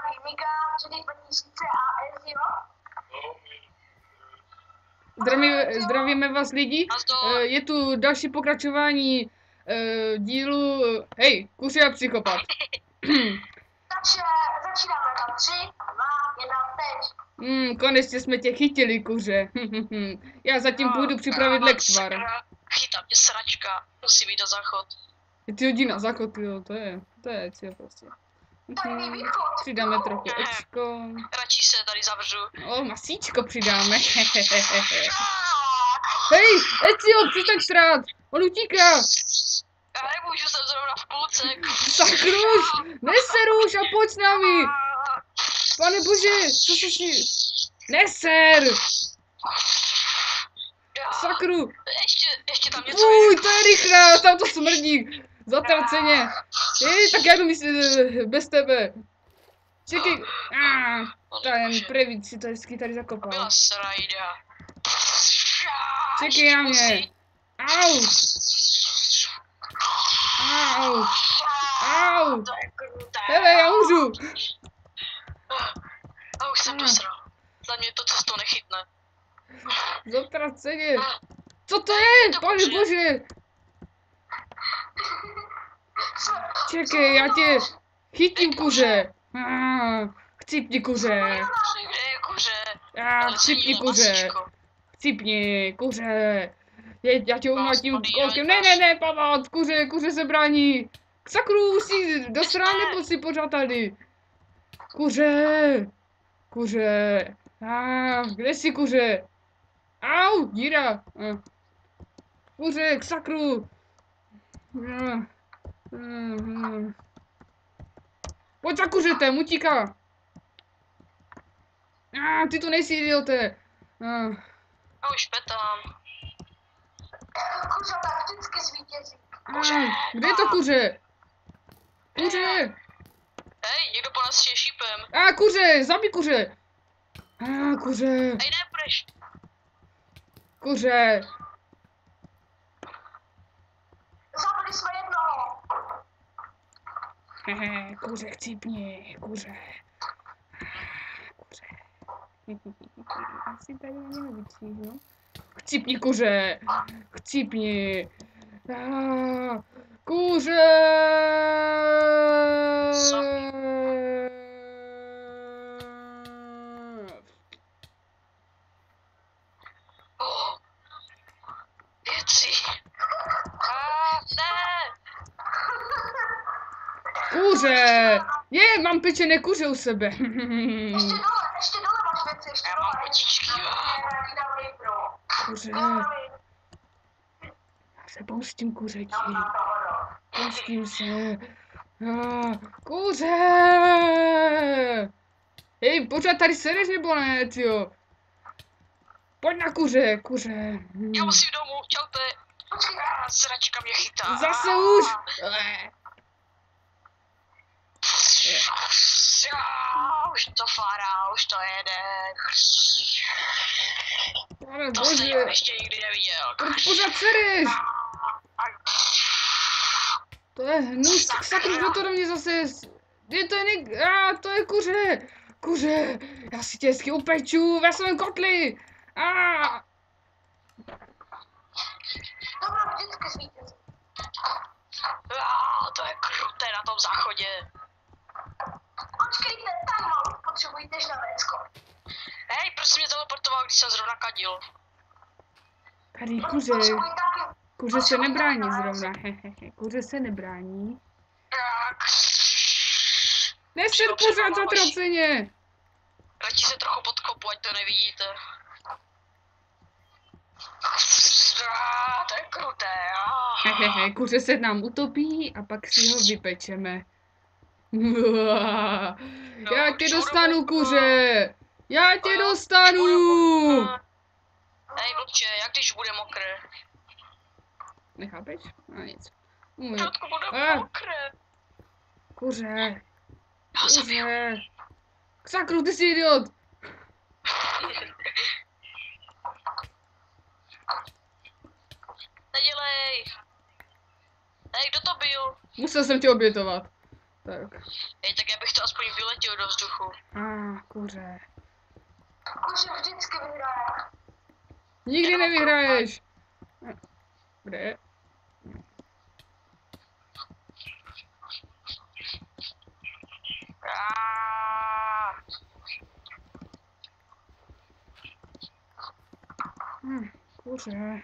zdraví Mika, 4000 AS, jo? Zdravíme vás lidi. Je tu další pokračování dílu. Hej, kuře a psychopat. Takže začínáme na 3, 2, 1, teď. Konečně jsme tě chytili, kuře. Já zatím půjdu připravit lektvar. Chytá mě sračka, musím jít na záchod. Ty hodí na záchod, jo, to je cíl prostě. Přidáme trochu očko. Radši se tady zavřu. Masíčko přidáme. Hej, Ezio, přestaň srát, on utíká. Já nemůžu, jsem zrovna v půlce. Sakruš, neseruš a pojď s námi. Pane bože, co se si... Neser. Sakru. Ještě tam něco Fuj, to je rychle, tam to smrdí. Zatraceně. Hej, tak já jdu bez tebe. Čekej. Ten prevíc si to hezky tady zakopal. Byla srajda. Čekej na mě. Au. Au. Au. To je kruté. Hele, já umřu. A už jsem dosral. Za mě to cesto nechytne. Zatraceně. Co to je, pane bože? Čekej, já tě chytím, kuře. Chcípni, kuře. Kde je kuře? Chcípni, kuře. Chcípni, kuře. Já tě umlatím kolkem. Ne, pomoc, kuře se brání. Sakru, jsi dosrán nebo jsi pořád tady? Kuře. Kde jsi, kuře? Au, díra. Kuře, k sakru. Pojď za kuřetem, utíká. Ty tu nejsi, idiote. A už petám. Kuře tak vždycky zvítězí. Kde je to kuře? Kuře. Hej, někdo po nás je šípem. Kuře, zabij kuře. Kuře. Hej, nepůjdeš. Kuře. Zabili jsme jednoho. Kuře, chcípni, kuře. Asi tady neměl vyčít, no? Chcípni, kuře. Chcípni. Kuře. Věci. Ne. Kuře. Mám pečené kuře u sebe. Ještě dole máš věci, ještě Já dole. mám kotičky. Kuře. Já se pomstím, kuřeti. Pomstím se. Kuře. Hej, pořád tady sedeš nebo ne, jo? Pojď na kuře. Já musím domů, čaute. Zračka mě chytá. Zase už. Už to fará, už to jede. Pane To bože. jsem ještě nikdy neviděl. Proč pořád sedeš? To je hnus, sakru, kdo to do mě zase... to je kuře. Kuře, já si tě hezky upeču ve svém kotli. Dobro, vždycky zvítězí. To je kruté na tom záchodě. Počkejte, tam mám, potřebujete žnavécko. Hej, proč jsi mě teleportoval, když jsem zrovna kadil? Tady kuře. Kuře se nebrání zrovna, kuře se nebrání. Neser pořád zatraceně. Radši se trochu podkopu, ať to nevidíte. To je kruté. Kuře se nám utopí a pak si ho vypečeme. Já tě dostanu, kuře. Já tě dostanu. Hej, blbče, jak když bude mokré? Nechápeš? Nic. Všetko bude mokré. Kuře. Sakru, ty jsi idiot. Nedělej. Hej, kdo to byl? Musel jsem tě obětovat. Tak. Tak já bych to aspoň vyletěl do vzduchu. Kuře. Kuře vždycky vyhraje. Nikdy nevyhraješ. Kde? Kuře.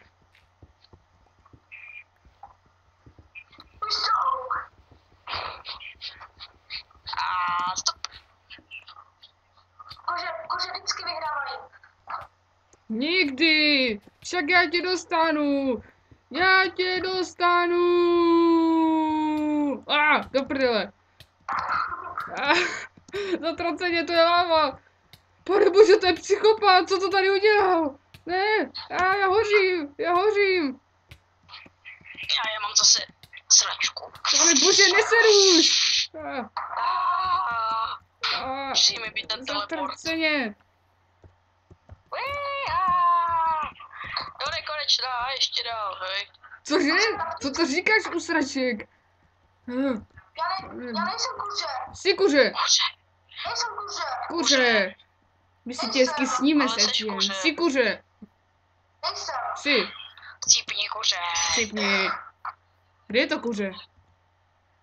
Už jsou. Stop. Kuře vždycky vyhrávají. Nikdy! Však já tě dostanu! Já tě dostanu! Do prdele. Zatraceně, to je láva. Panebože, to je psychopat, co to tady udělal? Ne, já hořím. Já mám zase sračku. Panebože, neseru už! Musí mi být ten teleport. Zatraceně. Do nekonečná, ještě dál, hej. Cože? Co to říkáš, usraček? Já nejsem kuře. Jsi kuře. Nejsem kuře. Kuře. My si tě hezky sníme, Ale seš Setien. kuře. Jsi kuře. Nejsem. Jsi. Cípni kuře. Cipni. Kde je to kuře?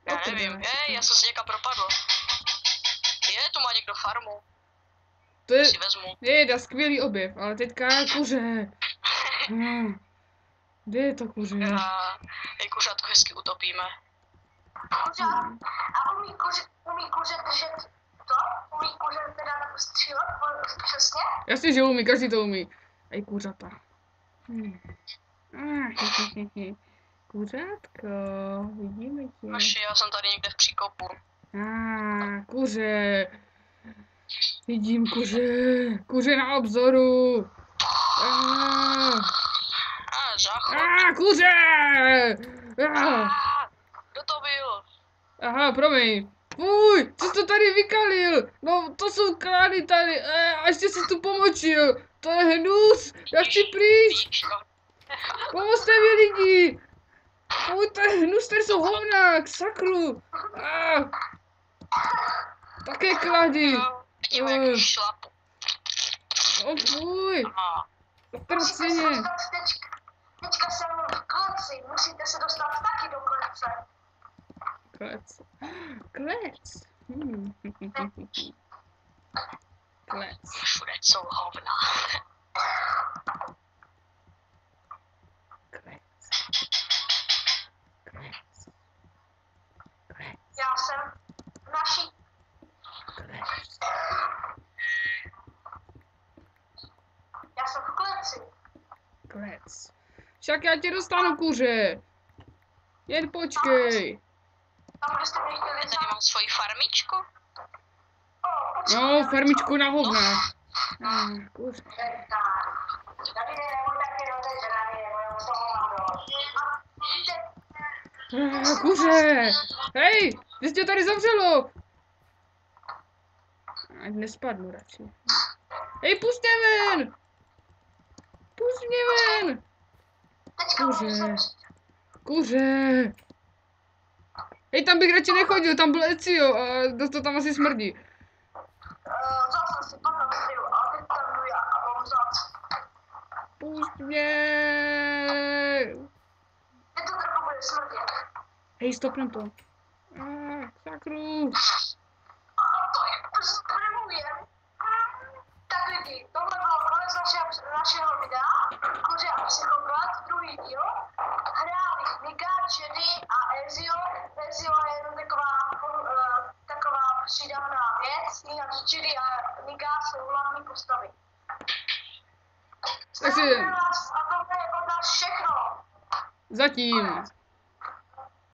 Já nevím, já jsem se někam propadl. Tu má někdo farmu. To je, Si vezmu. skvělý objev, ale teďka kuře. Kde je to kuře? Kuřátko hezky utopíme. Kuře. A umí kuře držet to? Umí kuře teda střílet přesně? Jasně, že umí, každý to umí. Aj kuřata. Kuřátko, vidíme tě. Naši, já jsem tady někde v příkopu. Kuře. Vidím kuře. Kuře na obzoru. Záchod. Kuře! Kdo to byl? Aha, promiň. Fuj, co jsi to tady vykalil? No, to jsou klády tady. A ještě jsi tu pomočil. To je hnus. Já chci pryč. Pomozte mi lidi. Fuj, to je hnus, tady jsou hovna. K sakru. Také klady. Vidíme, jak šlapu. Fuj. Zatraceně. Teďka jsem v kleci. Musíte se dostat taky do klece. Klec. Klec. Klec. Všude jsou hovna. Klec. Klec. Klec. Já jsem naší. Klec. Já jsem v kleci. Klec. Však já tě dostanu, kuře. Jen počkej. Tam, kde jste mě chtěli Já tady mám svoji farmičku. No, farmičku na hovna. Kuře. Kuře. Hej, ty jsi tě tady zavřelo. Ať nespadnu radši. Hej, pust mě ven. Pust mě ven. Kuře. Kuře. Hej, tam bych radši nechodil, tam byl Ezio a dost to tam asi smrdí. Vzal jsem si pamatuju a teď tam jdu já a mám vzat. Pust mě. Je to trochu bude smrdět. Hej, stopnem to. Sakru. To je prvuje. Tak lidi, tohle bylo konec našeho videa. Kuře a psychopat, druhý díl. Hráli Nika, Jenny a Ezio. Ezio je jenom taková přídavná věc. Jinak Jenny a Nika jsou hlavní postavy. Takže Sledujte nás a to je od nás všechno. zatím.